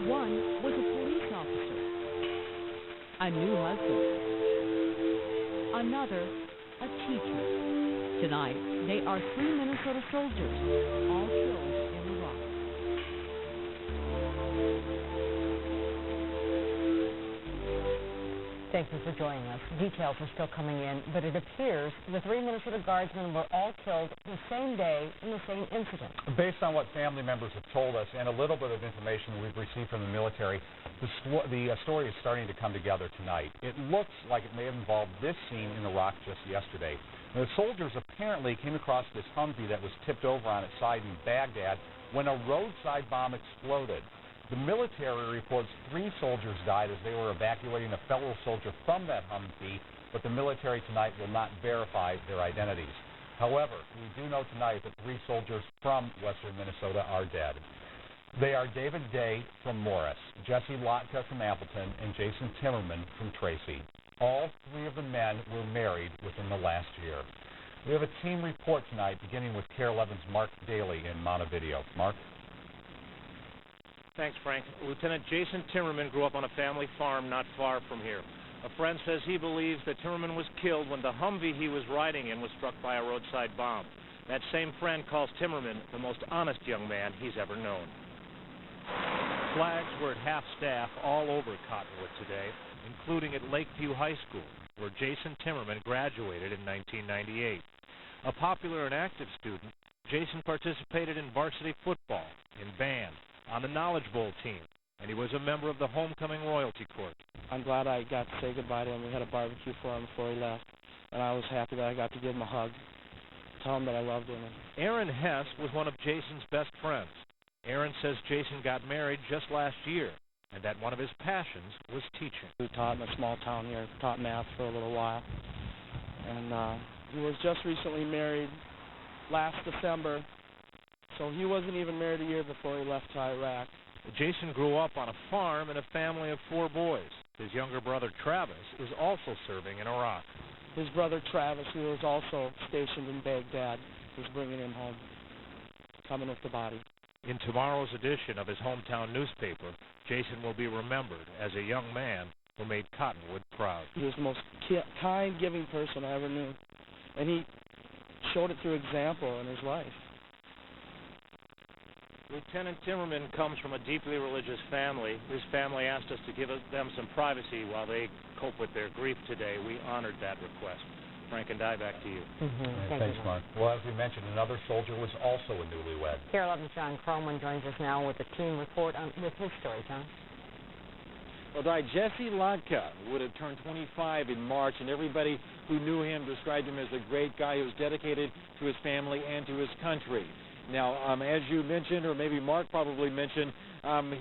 One was a police officer, a new husband, another a teacher. Tonight, they are 3 Minnesota soldiers, all killed in Iraq. Thank you for joining us. Details are still coming in, but it appears the 3 Minnesota Guardsmen were all killed the same day in the same incident. Based on what family members have told us and a little bit of information we've received from the military, the story is starting to come together tonight. It looks like it may have involved this scene in Iraq just yesterday. Now, the soldiers apparently came across this Humvee that was tipped over on its side in Baghdad when a roadside bomb exploded. The military reports 3 soldiers died as they were evacuating a fellow soldier from that Humvee, but the military tonight will not verify their identities. However, we do know tonight that 3 soldiers from western Minnesota are dead. They are David Day from Morris, Jesse Lotka from Appleton, and Jason Timmerman from Tracy. All 3 of the men were married within the last year. We have a team report tonight, beginning with KARE 11's Mark Daly in Montevideo. Mark? Thanks, Frank. Lieutenant Jason Timmerman grew up on a family farm not far from here. A friend says he believes that Timmerman was killed when the Humvee he was riding in was struck by a roadside bomb. That same friend calls Timmerman the most honest young man he's ever known. Flags were at half-staff all over Cottonwood today, including at Lakeview High School, where Jason Timmerman graduated in 1998. A popular and active student, Jason participated in varsity football, in band, on the Knowledge Bowl team, and he was a member of the Homecoming Royalty Court. I'm glad I got to say goodbye to him. We had a barbecue for him before he left, and I was happy that I got to give him a hug, tell him that I loved him. Aaron Hess was one of Jason's best friends. Aaron says Jason got married just last year, and that one of his passions was teaching. We taught in a small town here, taught math for a little while, and he was just recently married last December, so he wasn't even married a year before he left to Iraq. Jason grew up on a farm in a family of 4 boys. His younger brother Travis is also serving in Iraq. His brother Travis, who was also stationed in Baghdad, is bringing him home, coming with the body. In tomorrow's edition of his hometown newspaper, Jason will be remembered as a young man who made Cottonwood proud. He was the most kind, giving person I ever knew, and he showed it through example in his life. Lieutenant Timmerman comes from a deeply religious family. His family asked us to give them some privacy while they cope with their grief today. We honored that request. Frank and I, back to you. Thanks, Mark. Well, as we mentioned, another soldier was also a newlywed. KARE 11's John Croman joins us now with a team report with his story, John. Well, Jesse Lotka would have turned 25 in March, and everybody who knew him described him as a great guy who was dedicated to his family and to his country. Now, as you mentioned, or maybe Mark probably mentioned,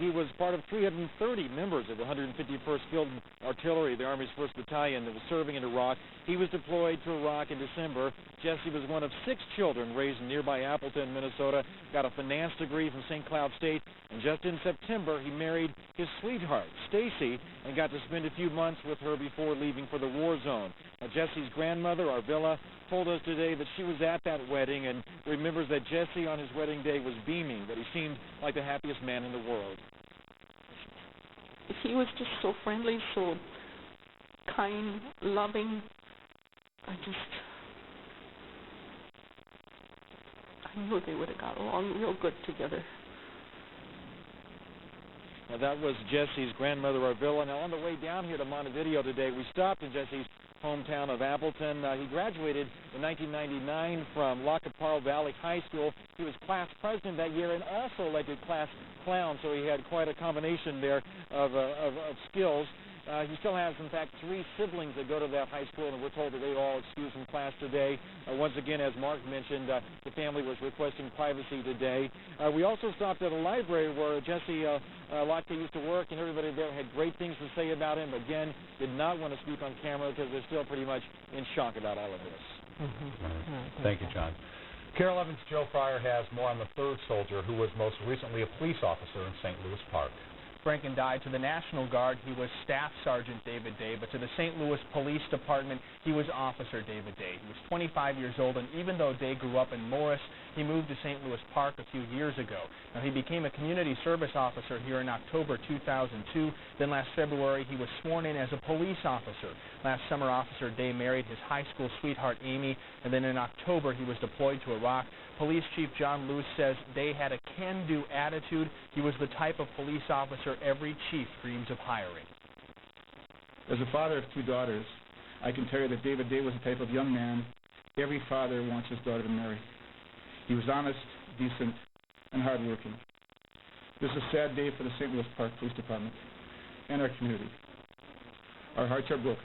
he was part of 330 members of the 151st Field Artillery, the Army's 1st Battalion that was serving in Iraq. He was deployed to Iraq in December. Jesse was one of 6 children raised in nearby Appleton, Minnesota, got a finance degree from St. Cloud State, and just in September he married his sweetheart, Stacy, and got to spend a few months with her before leaving for the war zone. Now, Jesse's grandmother, Arvilla, told us today that she was at that wedding and remembers that Jesse on his wedding day was beaming, that he seemed like the happiest man in the world. He was just so friendly, so kind, loving. I knew they would have got along real good together. Now, that was Jesse's grandmother, Arvilla. Now, on the way down here to Montevideo today, we stopped in Jesse's hometown of Appleton. He graduated in 1999 from La Capar Valley High School. He was class president that year and also elected class clown, so he had quite a combination there of skills. He still has, in fact, 3 siblings that go to that high school, and we're told that they were all excused from class today. Once again, as Mark mentioned, the family was requesting privacy today. We also stopped at a library where Jesse Lotka used to work, and everybody there had great things to say about him. Again, did not want to speak on camera because they're still pretty much in shock about all of this. Thank you, John. KARE 11's Joe Fryer has more on the 3rd soldier who was most recently a police officer in St. Louis Park. Franken died. To the National Guard, he was Staff Sergeant David Day, but to the St. Louis Police Department, he was Officer David Day. He was 25 years old, and even though Day grew up in Morris, He moved to St. Louis Park a few years ago. Now, he became a community service officer here in October 2002. Then last February, he was sworn in as a police officer. Last summer, Officer Day married his high school sweetheart, Amy, and then in October, he was deployed to Iraq. Police Chief John Lewis says Day had a can-do attitude. He was the type of police officer every chief dreams of hiring. As a father of 2 daughters, I can tell you that David Day was the type of young man every father wants his daughter to marry. He was honest, decent, and hardworking. This is a sad day for the St. Louis Park Police Department and our community. Our hearts are broken.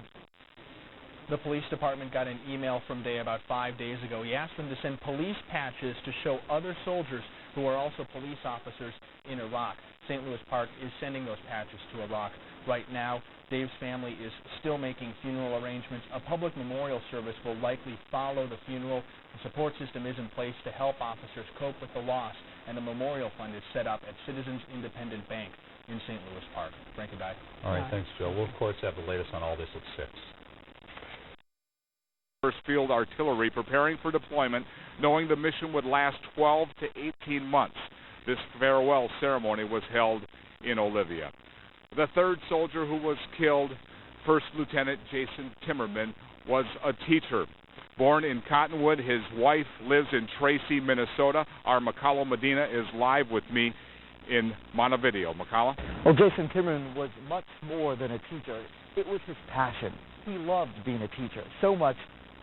The police department got an email from Day about 5 days ago. He asked them to send police patches to show other soldiers who are also police officers in Iraq. St. Louis Park is sending those patches to Iraq. Right now, Dave's family is still making funeral arrangements. A public memorial service will likely follow the funeral. The support system is in place to help officers cope with the loss, and a memorial fund is set up at Citizens Independent Bank in St. Louis Park. Frankie Dye. All right, thanks, Joe. We'll, of course, have the latest on all this at 6. First Field Artillery preparing for deployment, knowing the mission would last 12 to 18 months. This farewell ceremony was held in Olivia. The third soldier who was killed, First Lieutenant Jason Timmerman, was a teacher. Born in Cottonwood, his wife lives in Tracy, Minnesota. Our Makala Medina is live with me in Montevideo. Makala? Well, Jason Timmerman was much more than a teacher. It was his passion. He loved being a teacher so much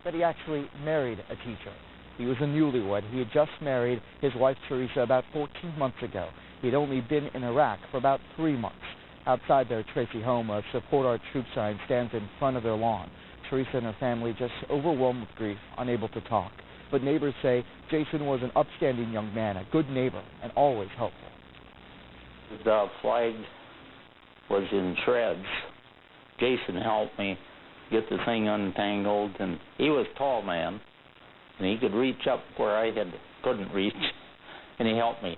that he actually married a teacher. He was a newlywed. He had just married his wife, Teresa, about 14 months ago. He had only been in Iraq for about 3 months. Outside their Tracy home, a Support Our Troops sign stands in front of their lawn. Teresa and her family just overwhelmed with grief, unable to talk. But neighbors say Jason was an upstanding young man, a good neighbor, and always helpful. The flag was in shreds. Jason helped me get the thing untangled, and he was a tall man, and he could reach up where I couldn't reach, and he helped me.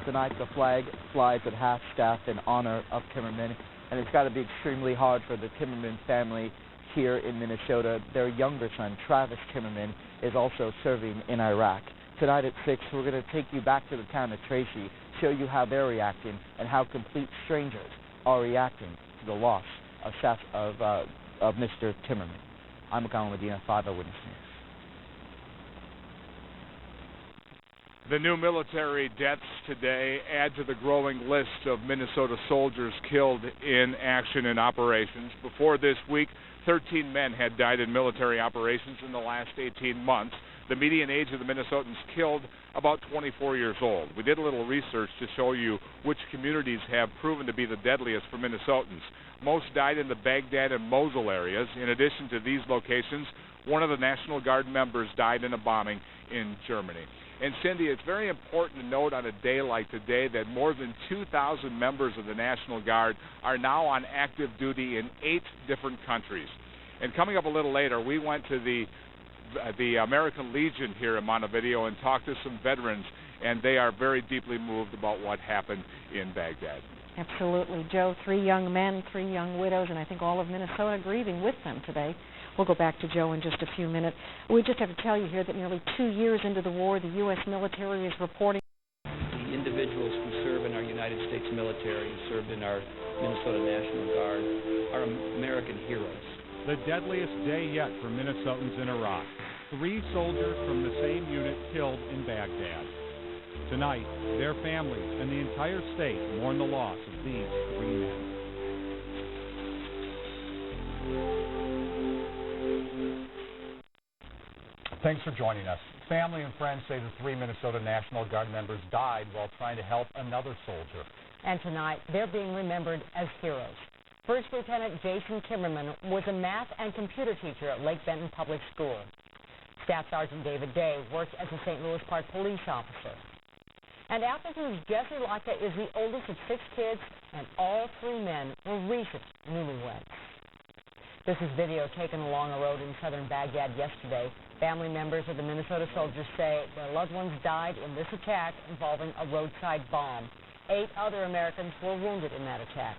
Tonight, the flag flies at half-staff in honor of Timmerman, and it's got to be extremely hard for the Timmerman family here in Minnesota. Their younger son, Travis Timmerman, is also serving in Iraq. Tonight at 6, we're going to take you back to the town of Tracy, show you how they're reacting and how complete strangers are reacting to the loss of Mr. Timmerman. I'm Makala Medina, 5 Eyewitness News. The new military deaths today add to the growing list of Minnesota soldiers killed in action and operations. Before this week, 13 men had died in military operations in the last 18 months. The median age of the Minnesotans killed about 24 years old. We did a little research to show you which communities have proven to be the deadliest for Minnesotans. Most died in the Baghdad and Mosul areas. In addition to these locations, one of the National Guard members died in a bombing in Germany. And Cindy, it's very important to note on a day like today that more than 2,000 members of the National Guard are now on active duty in 8 different countries. And coming up a little later, we went to the American Legion here in Montevideo and talked to some veterans, and they are very deeply moved about what happened in Baghdad. Absolutely, Joe. 3 young men, 3 young widows, and I think all of Minnesota grieving with them today. We'll go back to Joe in just a few minutes. We just have to tell you here that nearly 2 years into the war, the U.S. military is reporting. The individuals who serve in our United States military, who served in our Minnesota National Guard, are American heroes. The deadliest day yet for Minnesotans in Iraq. 3 soldiers from the same unit killed in Baghdad. Tonight, their families and the entire state mourn the loss of these 3 men. Thanks for joining us. Family and friends say the 3 Minnesota National Guard members died while trying to help another soldier. And tonight, they're being remembered as heroes. First Lieutenant Jason Timmerman was a math and computer teacher at Lake Benton Public School. Staff Sergeant David Day worked as a St. Louis Park police officer. And Appleton's Jesse Latka is the oldest of 6 kids, and all 3 men were recent newlyweds. This is video taken along a road in southern Baghdad yesterday. Family members of the Minnesota soldiers say their loved ones died in this attack involving a roadside bomb. 8 other Americans were wounded in that attack.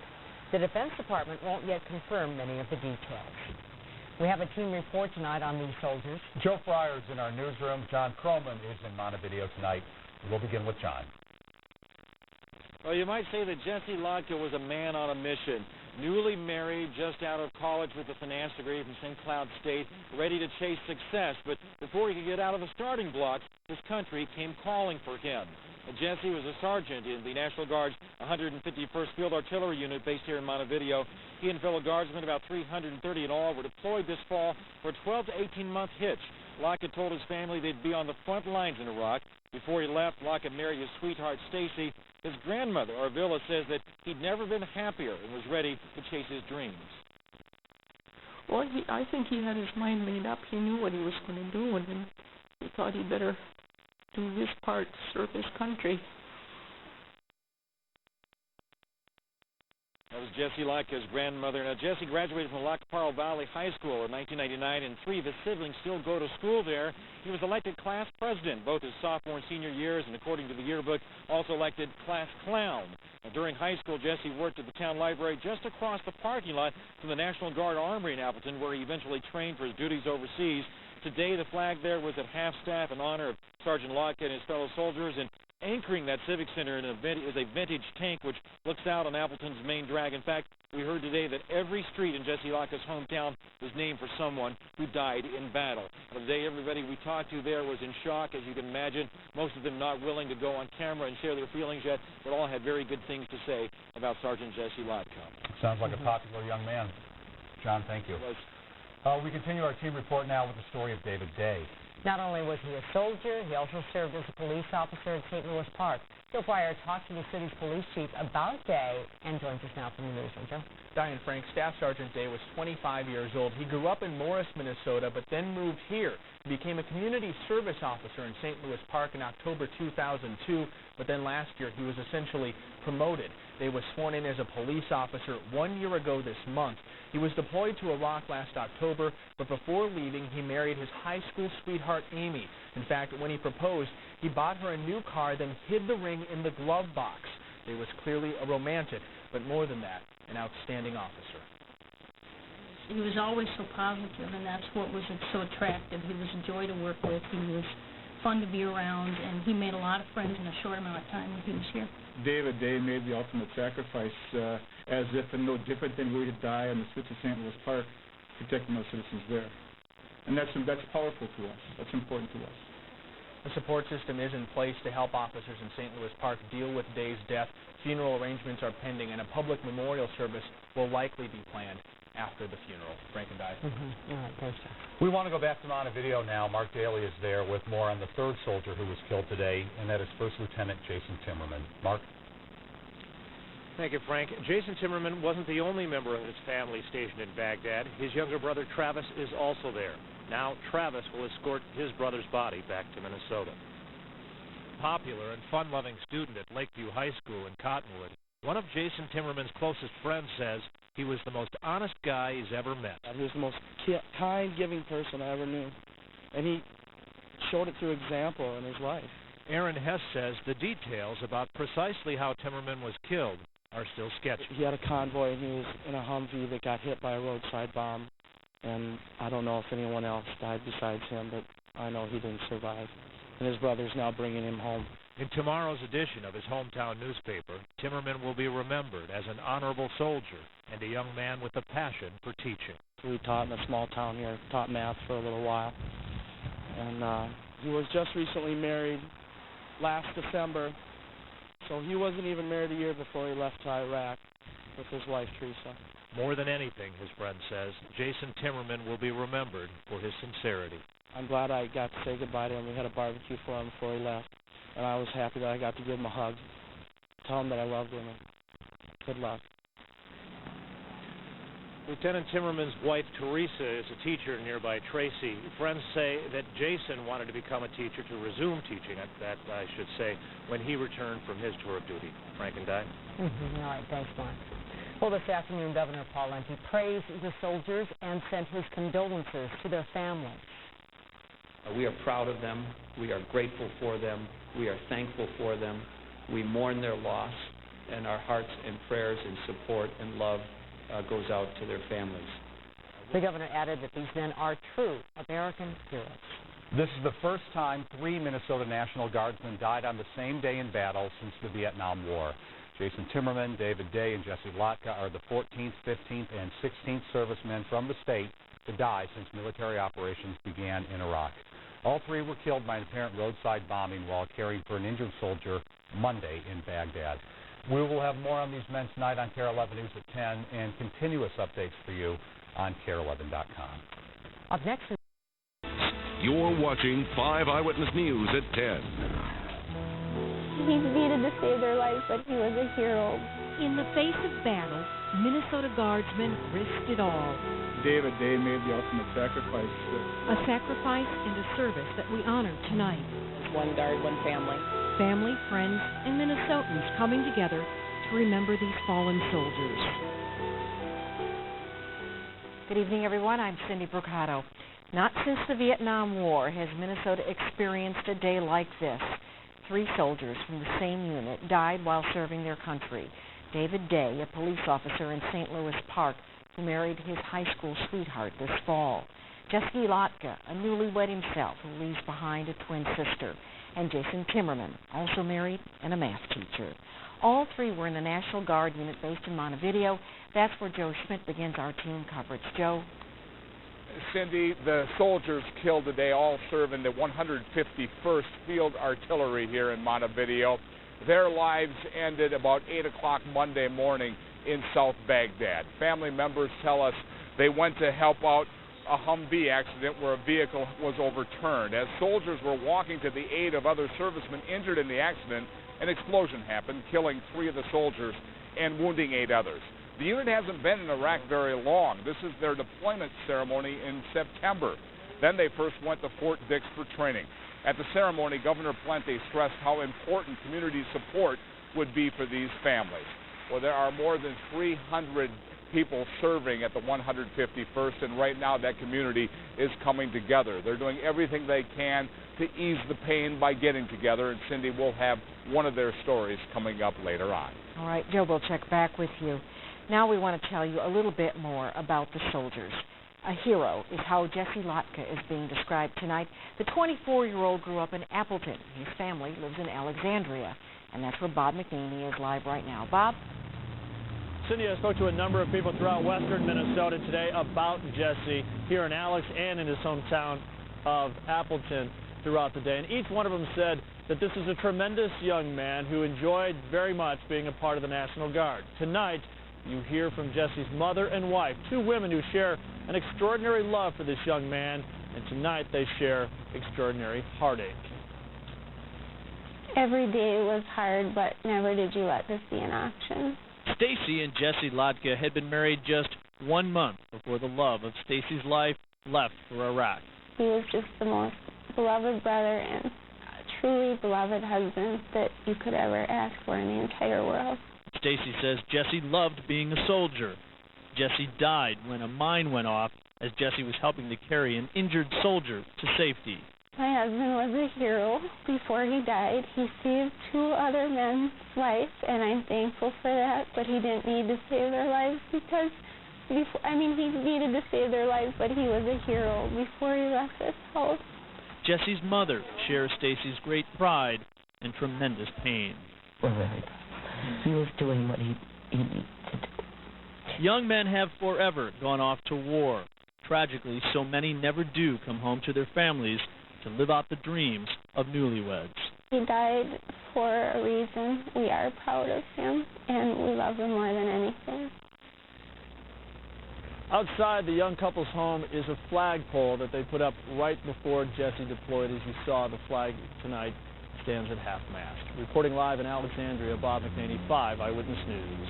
The Defense Department won't yet confirm many of the details. We have a team report tonight on these soldiers. Joe Fryer is in our newsroom. John Croman is in Montevideo tonight. We'll begin with John. Well, you might say that Jesse Lotka was a man on a mission. Newly married, just out of college with a finance degree from St. Cloud State, ready to chase success. But before he could get out of the starting blocks, his country came calling for him. Jesse was a sergeant in the National Guard's 151st Field Artillery Unit based here in Montevideo. He and fellow guardsmen, about 330 in all, were deployed this fall for a 12 to 18-month hitch. Lockett told his family they'd be on the front lines in Iraq. Before he left, Lockett married his sweetheart, Stacy. His grandmother, Arvilla, says that he'd never been happier and was ready to chase his dreams. Well, I think he had his mind made up. He knew what he was going to do, and then he thought he'd better do his part to serve his country. That was Jesse Lotka's grandmother. Now, Jesse graduated from La Caparo Valley High School in 1999, and three of his siblings still go to school there. He was elected class president both his sophomore and senior years, and according to the yearbook, also elected class clown. Now, during high school, Jesse worked at the town library just across the parking lot from the National Guard Armory in Appleton, where he eventually trained for his duties overseas. Today, the flag there was at half-staff in honor of Sergeant Lotka and his fellow soldiers, and anchoring that Civic Center is a vintage tank which looks out on Appleton's main drag. In fact, we heard today that every street in Jesse Lotka's hometown was named for someone who died in battle. And today, everybody we talked to there was in shock, as you can imagine, most of them not willing to go on camera and share their feelings yet, but all had very good things to say about Sergeant Jesse Lotka. Sounds like a popular young man. John, thank you. We continue our team report now with the story of David Day. Not only was he a soldier, he also served as a police officer at St. Louis Park. Joe Fryer talked to the city's police chief about Day and joins us now from the newsroom. Joe? Diane Frank, Staff Sergeant Day was 25 years old. He grew up in Morris, Minnesota, but then moved here. He became a community service officer in St. Louis Park in October 2002, but then last year he was essentially promoted. Day was sworn in as a police officer 1 year ago this month. He was deployed to Iraq last October, but before leaving, he married his high school sweetheart, Amy. In fact, when he proposed, he bought her a new car, then hid the ring in the glove box. Day was clearly a romantic, but more than that, an outstanding officer. He was always so positive, and that's what was so attractive. He was a joy to work with. He was fun to be around, and he made a lot of friends in a short amount of time when he was here. David Day made the ultimate sacrifice, as if and no different than we to die on the streets of St. Louis Park, protecting those citizens there. And that's powerful to us. That's important to us. A support system is in place to help officers in St. Louis Park deal with Day's death. Funeral arrangements are pending, and a public memorial service will likely be planned after the funeral. Frank and Di. All right, thanks, John. We want to go back to Montevideo now. Mark Daly is there with more on the third soldier who was killed today, and that is First Lieutenant Jason Timmerman. Mark? Thank you, Frank. Jason Timmerman wasn't the only member of his family stationed in Baghdad. His younger brother, Travis, is also there. Now, Travis will escort his brother's body back to Minnesota. Popular and fun-loving student at Lakeview High School in Cottonwood, one of Jason Timmerman's closest friends says he was the most honest guy he's ever met. He was the most kind, giving person I ever knew, and he showed it through example in his life. Aaron Hess says the details about precisely how Timmerman was killed are still sketchy. He had a convoy, and he was in a Humvee that got hit by a roadside bomb, and I don't know if anyone else died besides him, but I know he didn't survive. And his brother's now bringing him home. In tomorrow's edition of his hometown newspaper, Timmerman will be remembered as an honorable soldier and a young man with a passion for teaching. We taught in a small town here, taught math for a little while. And he was just recently married last December, so he wasn't even married a year before he left to Iraq with his wife, Teresa. More than anything, his friend says, Jason Timmerman will be remembered for his sincerity. I'm glad I got to say goodbye to him. We had a barbecue for him before he left, and I was happy that I got to give him a hug, tell him that I loved him, and good luck. Lieutenant Timmerman's wife, Teresa, is a teacher in nearby Tracy. Friends say that Jason wanted to become a teacher to resume teaching, that I should say, when he returned from his tour of duty. Frank and Di? All right, thanks, Mark. Well, this afternoon, Governor Paul Lenti praised the soldiers and sent his condolences to their families. We are proud of them. We are grateful for them. We are thankful for them. We mourn their loss, and our hearts and prayers and support and love goes out to their families. The governor added that these men are true American heroes. This is the first time 3 Minnesota National Guardsmen died on the same day in battle since the Vietnam War. Jason Timmerman, David Day, and Jesse Lotka are the 14th, 15th, and 16th servicemen from the state to die since military operations began in Iraq. All 3 were killed by an apparent roadside bombing while caring for an injured soldier Monday in Baghdad. We will have more on these men tonight on KARE 11 News at 10 and continuous updates for you on KARE11.com. Up next is... You're watching 5 Eyewitness News at 10. He needed to save their lives, but he was a hero. In the face of battle, Minnesota Guardsmen risked it all. David Day made the ultimate sacrifice. A sacrifice and a service that we honor tonight. One guard, one family. Family, friends, and Minnesotans coming together to remember these fallen soldiers. Good evening, everyone. I'm Cindy Brucato. Not since the Vietnam War has Minnesota experienced a day like this. 3 soldiers from the same unit died while serving their country. David Day, a police officer in St. Louis Park, who married his high school sweetheart this fall. Jesse Lotka, a newlywed himself, who leaves behind a twin sister. And Jason Timmerman, also married and a math teacher. All 3 were in the National Guard unit based in Montevideo. That's where Joe Schmidt begins our team coverage. Joe? Cindy, the soldiers killed today all serve in the 151st Field Artillery here in Montevideo. Their lives ended about 8 o'clock Monday morning in South Baghdad. Family members tell us they went to help out a Humvee accident where a vehicle was overturned. As soldiers were walking to the aid of other servicemen injured in the accident, an explosion happened, killing 3 of the soldiers and wounding 8 others. The unit hasn't been in Iraq very long. This is their deployment ceremony in September. Then they first went to Fort Dix for training. At the ceremony, Governor Plenty stressed how important community support would be for these families. Well, there are more than 300 people serving at the 151st, and right now that community is coming together. They're doing everything they can to ease the pain by getting together, and Cindy will have one of their stories coming up later on. All right, Joe, we'll check back with you. Now we want to tell you a little bit more about the soldiers. A hero is how Jesse Lotka is being described tonight. The 24-year-old grew up in Appleton. His family lives in Alexandria, and that's where Bob McNeely is live right now. Bob? Cindy, I spoke to a number of people throughout western Minnesota today about Jesse here in Alex and in his hometown of Appleton throughout the day. And each one of them said that this is a tremendous young man who enjoyed very much being a part of the National Guard. Tonight, you hear from Jesse's mother and wife, 2 women who share an extraordinary love for this young man, and tonight they share extraordinary heartache. Every day was hard, but never did you let this be an option. Stacy and Jesse Lotka had been married just 1 month before the love of Stacy's life left for Iraq. He was just the most beloved brother and truly beloved husband that you could ever ask for in the entire world. Stacy says Jesse loved being a soldier. Jesse died when a mine went off as Jesse was helping to carry an injured soldier to safety. My husband was a hero. Before he died, he saved 2 other men's lives, and I'm thankful for that, but he didn't need to save their lives because, he needed to save their lives, but he was a hero before he left this house. Jesse's mother shares Stacy's great pride and tremendous pain. We're very proud. He was doing what he needed to do. Young men have forever gone off to war. Tragically, so many never do come home to their families to live out the dreams of newlyweds. He died for a reason. We are proud of him, and we love him more than anything. Outside the young couple's home is a flagpole that they put up right before Jesse deployed. As you saw, the flag tonight stands at half-mast. Reporting live in Alexandria, Bob McNaney, 5 Eyewitness News.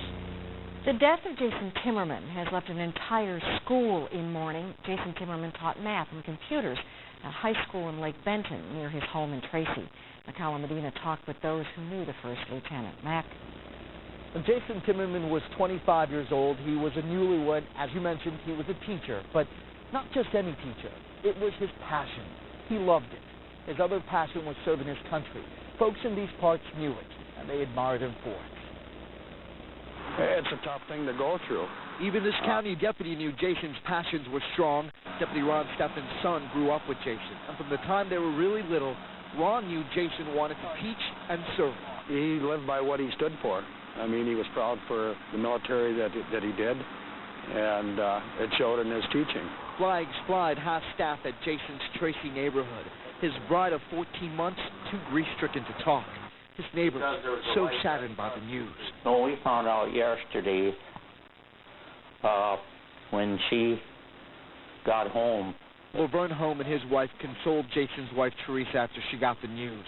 The death of Jason Timmerman has left an entire school in mourning. Jason Timmerman taught math and computers at a high school in Lake Benton near his home in Tracy. Macala Medina talked with those who knew the first lieutenant. Mac? Jason Timmerman was 25 years old. He was a newlywed. As you mentioned, he was a teacher, but not just any teacher. It was his passion. He loved it. His other passion was serving his country. Folks in these parts knew it, and they admired him for it. It's a tough thing to go through. Even this county deputy knew Jason's passions were strong. Deputy Ron Steffen's son grew up with Jason, and from the time they were really little, Ron knew Jason wanted to teach and serve. He lived by what he stood for. I mean, he was proud for the military that he did, and it showed in his teaching. Flags flied half-staff at Jason's Tracy neighborhood. His bride of 14 months, too grief-stricken to talk. His neighbors, so saddened by the news. No, we found out yesterday when she got home. Laverne Home and his wife consoled Jason's wife, Teresa, after she got the news.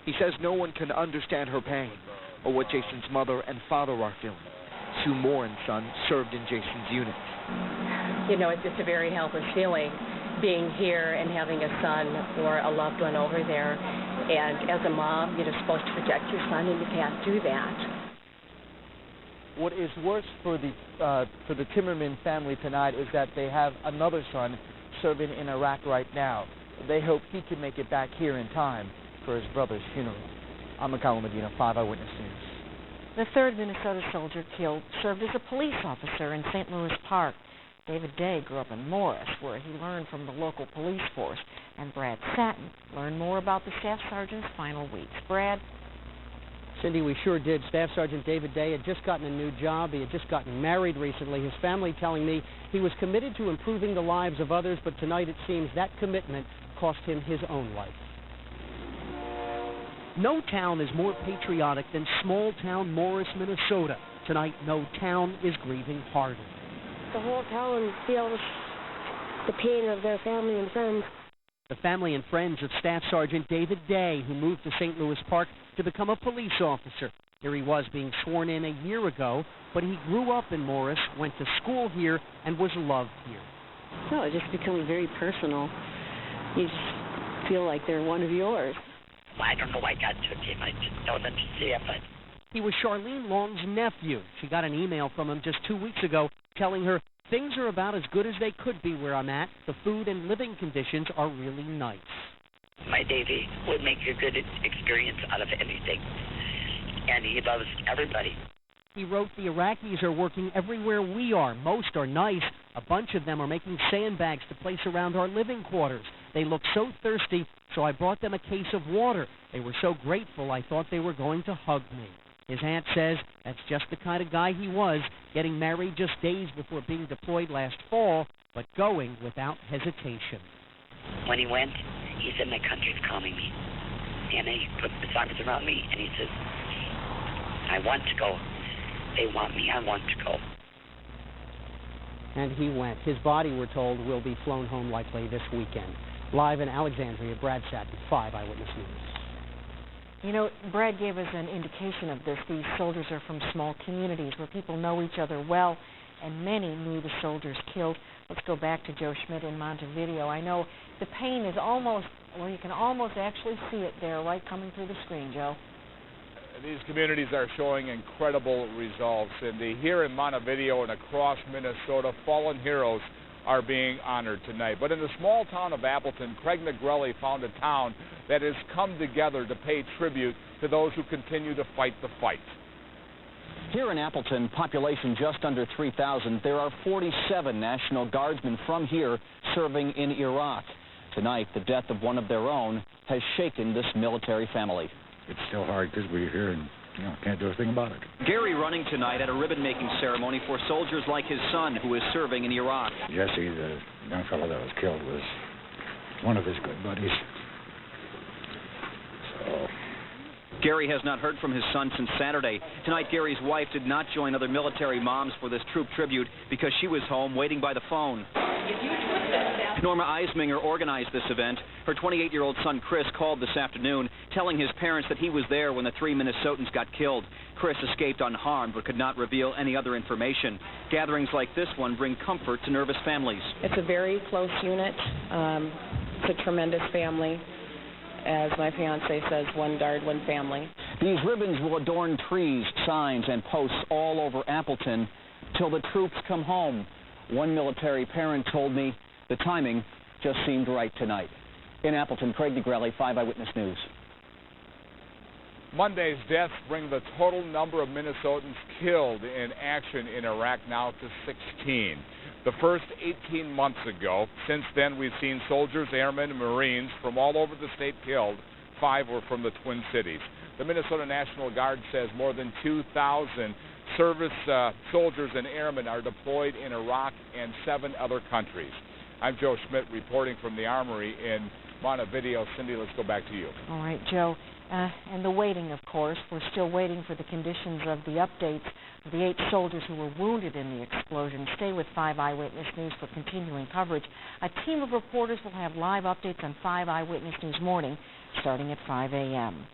He says no one can understand her pain or what Jason's mother and father are feeling. Sue Moore and son served in Jason's unit. You know, it's just a very helpless feeling being here and having a son or a loved one over there. And as a mom, you're supposed to protect your son, and you can't do that. What is worse for the Timmerman family tonight is that they have another son serving in Iraq right now. They hope he can make it back here in time for his brother's funeral. I'm Makala Medina, 5 Eyewitness News. The third Minnesota soldier killed served as a police officer in St. Louis Park. David Day grew up in Morris, where he learned from the local police force. And Brad Satin learned more about the staff sergeant's final weeks. Brad? Cindy, we sure did. Staff Sergeant David Day had just gotten a new job. He had just gotten married recently. His family telling me he was committed to improving the lives of others, but tonight it seems that commitment cost him his own life. No town is more patriotic than small-town Morris, Minnesota. Tonight, no town is grieving harder. The whole town feels the pain of their family and friends. The family and friends of Staff Sergeant David Day, who moved to St. Louis Park to become a police officer. Here he was being sworn in a year ago, but he grew up in Morris, went to school here, and was loved here. No, it just becomes very personal. You just feel like they're one of yours. I don't know why God took him. I just know that to see it, but... He was Charlene Long's nephew. She got an email from him just 2 weeks ago telling her, things are about as good as they could be where I'm at. The food and living conditions are really nice. My Davey would make a good experience out of anything, and he loves everybody. He wrote, the Iraqis are working everywhere we are. Most are nice. A bunch of them are making sandbags to place around our living quarters. They look so thirsty, so I brought them a case of water. They were so grateful I thought they were going to hug me. His aunt says that's just the kind of guy he was, getting married just days before being deployed last fall, but going without hesitation. When he went, he said, my country's calling me. And he put his arms around me, and he says, I want to go. They want me. I want to go. And he went. His body, we're told, will be flown home likely this weekend. Live in Alexandria, Brad Satin, 5 Eyewitness News. You know, Brad gave us an indication of this. These soldiers are from small communities where people know each other well, and many knew the soldiers killed. Let's go back to Joe Schmidt in Montevideo. I know the pain is almost, well, you can almost actually see it there, right coming through the screen, Joe. These communities are showing incredible resolve, Cindy. Here in Montevideo and across Minnesota, fallen heroes are being honored tonight. But in the small town of Appleton, Craig Negrelli found a town that has come together to pay tribute to those who continue to fight the fight. Here in Appleton, population just under 3,000, there are 47 National Guardsmen from here serving in Iraq. Tonight, the death of one of their own has shaken this military family. It's still hard because we're here and can't do a thing about it. Gary running tonight at a ribbon-making ceremony for soldiers like his son who is serving in Iraq. Jesse, the young fellow that was killed, was one of his good buddies. So... Gary has not heard from his son since Saturday. Tonight, Gary's wife did not join other military moms for this troop tribute because she was home waiting by the phone. Norma Eisminger organized this event. Her 28-year-old son, Chris, called this afternoon, telling his parents that he was there when the 3 Minnesotans got killed. Chris escaped unharmed but could not reveal any other information. Gatherings like this one bring comfort to nervous families. It's a very close unit. It's a tremendous family. As my fiancé says, one guard, one family. These ribbons will adorn trees, signs, and posts all over Appleton till the troops come home. One military parent told me the timing just seemed right tonight. In Appleton, Craig Negrelli, 5 Eyewitness News. Monday's deaths bring the total number of Minnesotans killed in action in Iraq now to 16. The first 18 months ago. Since then, we've seen soldiers, airmen, and Marines from all over the state killed. 5 were from the Twin Cities. The Minnesota National Guard says more than 2,000 service soldiers and airmen are deployed in Iraq and 7 other countries. I'm Joe Schmidt reporting from the Armory in Montevideo. Cindy, let's go back to you. All right, Joe. And the waiting, of course. We're still waiting for the conditions of the updates of the 8 soldiers who were wounded in the explosion. Stay with 5 Eyewitness News for continuing coverage. A team of reporters will have live updates on 5 Eyewitness News Morning starting at 5 a.m.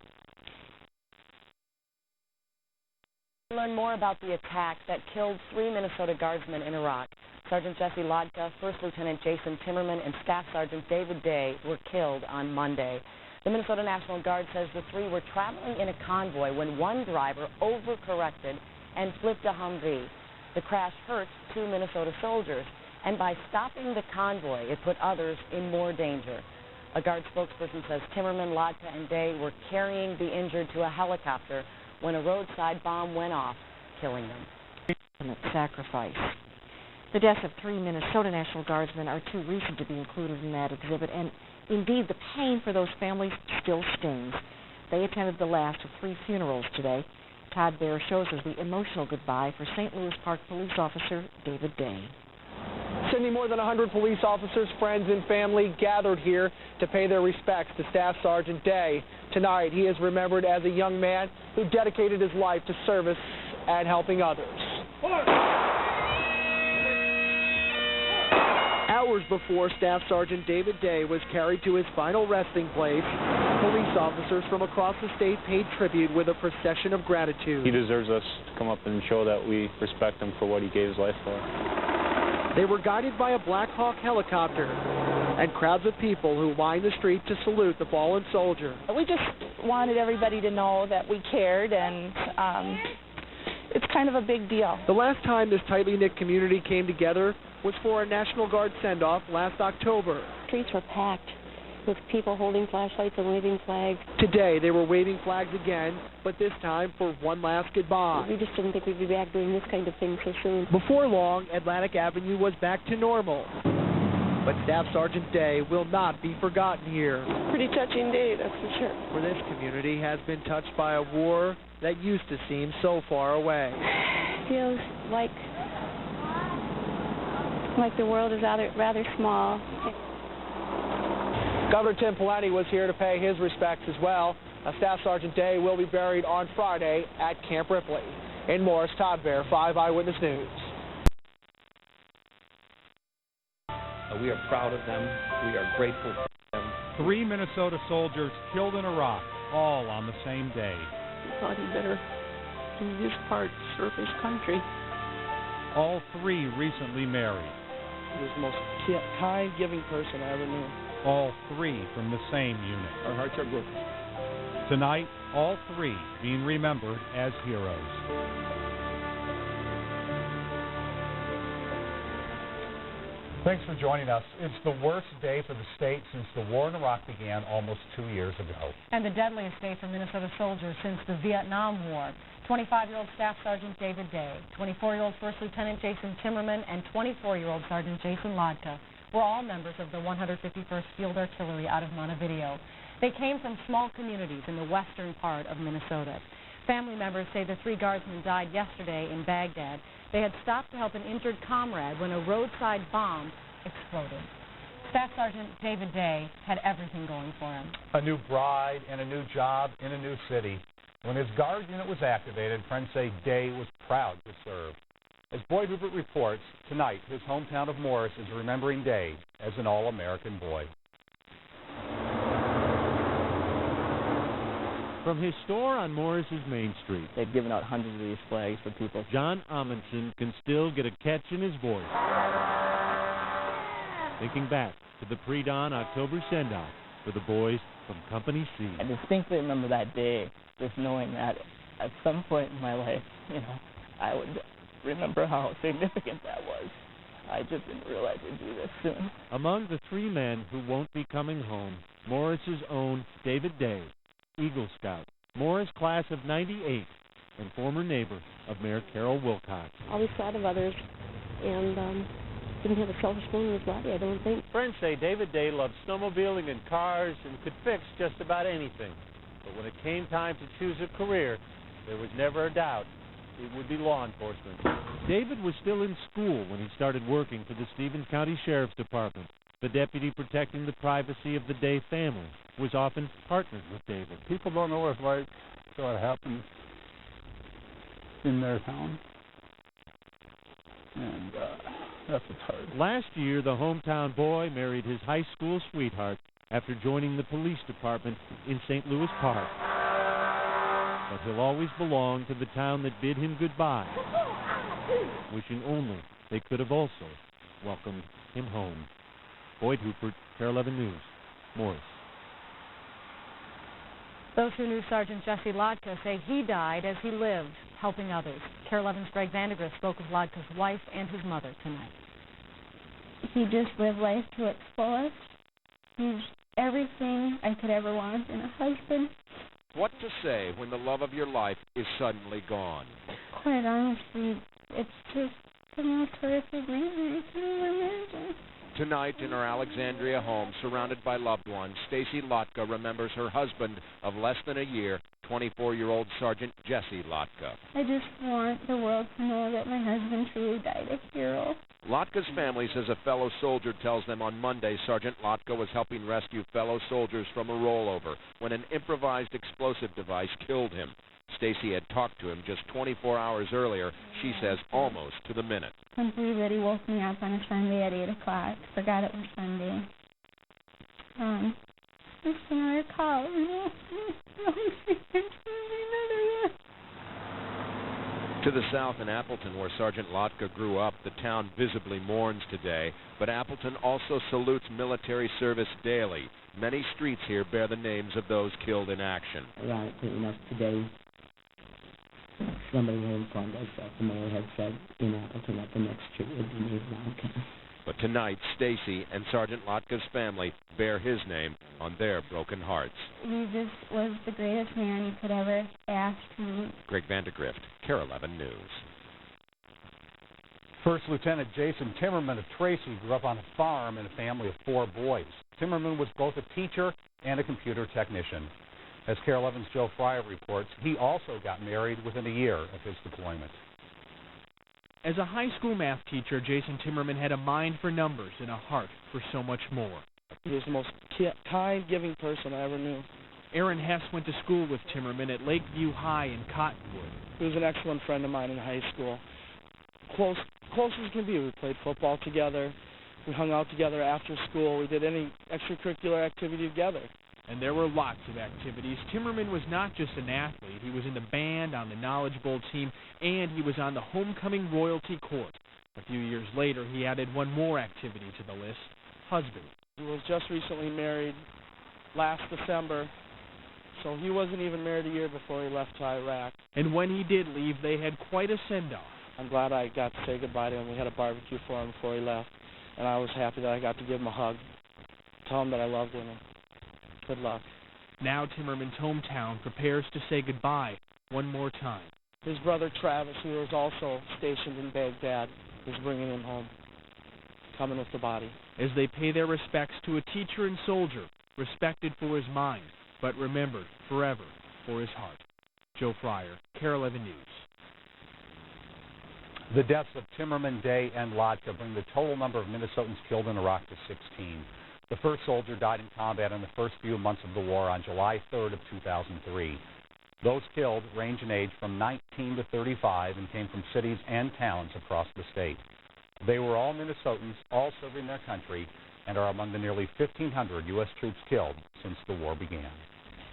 Learn more about the attack that killed 3 Minnesota Guardsmen in Iraq. Sergeant Jesse Lodka, First Lieutenant Jason Timmerman, and Staff Sergeant David Day were killed on Monday. The Minnesota National Guard says the 3 were traveling in a convoy when one driver overcorrected and flipped a Humvee. The crash hurt 2 Minnesota soldiers, and by stopping the convoy, it put others in more danger. A Guard spokesperson says Timmerman, Lodka, and Day were carrying the injured to a helicopter when a roadside bomb went off, killing them. Ultimate sacrifice. The deaths of 3 Minnesota National Guardsmen are too recent to be included in that exhibit, and indeed the pain for those families still stings. They attended the last of 3 funerals today. Todd Baer shows us the emotional goodbye for St. Louis Park Police Officer David Day. Sydney, more than 100 police officers, friends, and family gathered here to pay their respects to Staff Sergeant Day. Tonight, he is remembered as a young man who dedicated his life to service and helping others. Hours before Staff Sergeant David Day was carried to his final resting place, police officers from across the state paid tribute with a procession of gratitude. He deserves us to come up and show that we respect him for what he gave his life for. They were guided by a Black Hawk helicopter and crowds of people who lined the street to salute the fallen soldier. We just wanted everybody to know that we cared, and it's kind of a big deal. The last time this tightly knit community came together was for a National Guard send-off last October. Streets were packed with people holding flashlights and waving flags. Today they were waving flags again, but this time for one last goodbye. We just didn't think we'd be back doing this kind of thing so soon. Before long, Atlantic Avenue was back to normal. But Staff Sergeant Day will not be forgotten here. Pretty touching day, that's for sure. For this community has been touched by a war that used to seem so far away. Feels like the world is rather small. Governor Tim Pawlenty was here to pay his respects as well. Staff Sergeant Day will be buried on Friday at Camp Ripley. In Morris, Todd Baer, 5 Eyewitness News. We are proud of them. We are grateful for them. 3 Minnesota soldiers killed in Iraq, all on the same day. He thought he better do his part to serve his country. All 3 recently married. He was the most kind, giving person I ever knew. All 3 from the same unit. Our hearts are broken. Tonight, all 3 being remembered as heroes. Thanks for joining us. It's the worst day for the state since the war in Iraq began almost 2 years ago. And the deadliest day for Minnesota soldiers since the Vietnam War. 25-year-old Staff Sergeant David Day, 24-year-old First Lieutenant Jason Timmerman, and 24-year-old Sergeant Jason Lodka were all members of the 151st Field Artillery out of Montevideo. They came from small communities in the western part of Minnesota. Family members say the 3 guardsmen died yesterday in Baghdad. They had stopped to help an injured comrade when a roadside bomb exploded. Staff Sergeant David Day had everything going for him. A new bride and a new job in a new city. When his guard unit was activated, friends say Day was proud to serve. As Boyd Rupert reports, tonight his hometown of Morris is remembering Day as an all-American boy. From his store on Morris's Main Street, they've given out hundreds of these flags for people. John Amundsen can still get a catch in his voice. Thinking back to the pre-dawn October send-off for the boys from Company C. I distinctly remember that day, just knowing that at some point in my life, I would remember how significant that was. I just didn't realize it'd be this soon. Among the 3 men who won't be coming home, Morris's own David Day, Eagle Scout, Morris, class of 98, and former neighbor of Mayor Carol Wilcox. Always thought of others, and didn't have a selfish bone in his body, I don't think. Friends say David Day loved snowmobiling and cars and could fix just about anything. But when it came time to choose a career, there was never a doubt it would be law enforcement. David was still in school when he started working for the Stevens County Sheriff's Department. The deputy protecting the privacy of the Day family was often partnered with David. People don't know what it's like, so it happens in their town. And that's what's hard. Last year, the hometown boy married his high school sweetheart after joining the police department in St. Louis Park. But he'll always belong to the town that bid him goodbye, wishing only they could have also welcomed him home. Boyd Hooper, KARE 11 News, Morris. Those who knew Sergeant Jesse Lotka say he died as he lived, helping others. KARE 11's Greg Vandergrift spoke with Lotka's wife and his mother tonight. He just lived life to its fullest. He's everything I could ever want in a husband. What to say when the love of your life is suddenly gone? Quite honestly, it's just the most horrific reason I can imagine. Tonight in her Alexandria home, surrounded by loved ones, Stacy Lotka remembers her husband of less than a year, 24-year-old Sergeant Jesse Lotka. I just want the world to know that my husband truly died a hero. Lotka's family says a fellow soldier tells them on Monday Sergeant Lotka was helping rescue fellow soldiers from a rollover when an improvised explosive device killed him. Stacy had talked to him just 24 hours earlier, she says almost to the minute. Couldn't believe that he woke me up on a Sunday at 8 o'clock. Forgot it was Sunday. Just another call. To the south in Appleton, where Sergeant Lotka grew up, the town visibly mourns today, but Appleton also salutes military service daily. Many streets here bear the names of those killed in action. Ironically enough, today, somebody informed us that the mayor had said in Appleton that the next street would be named Lotka. But tonight, Stacy and Sergeant Lotka's family bear his name on their broken hearts. He just was the greatest man you could ever ask to meet. Greg Vandergrift, KARE 11 News. First Lieutenant Jason Timmerman of Tracy grew up on a farm in a family of 4 boys. Timmerman was both a teacher and a computer technician. As KARE 11's Joe Fryer reports, he also got married within a year of his deployment. As a high school math teacher, Jason Timmerman had a mind for numbers and a heart for so much more. He was the most kind, giving person I ever knew. Aaron Hess went to school with Timmerman at Lakeview High in Cottonwood. He was an excellent friend of mine in high school. Close as can be. We played football together. We hung out together after school. We did any extracurricular activity together. And there were lots of activities. Timmerman was not just an athlete. He was in the band, on the Knowledge Bowl team, and he was on the homecoming royalty court. A few years later, he added one more activity to the list, husband. He was just recently married last December, so he wasn't even married a year before he left to Iraq. And when he did leave, they had quite a send-off. I'm glad I got to say goodbye to him. We had a barbecue for him before he left, and I was happy that I got to give him a hug, tell him that I loved him. Good luck. Now Timmerman's hometown prepares to say goodbye one more time. His brother Travis, who was also stationed in Baghdad, is bringing him home, coming with the body. As they pay their respects to a teacher and soldier, respected for his mind, but remembered forever for his heart. Joe Fryer, KARE 11 News. The deaths of Timmerman, Day, and Lotka bring the total number of Minnesotans killed in Iraq to 16. The first soldier died in combat in the first few months of the war on July 3rd of 2003. Those killed range in age from 19 to 35 and came from cities and towns across the state. They were all Minnesotans, all serving their country, and are among the nearly 1,500 U.S. troops killed since the war began.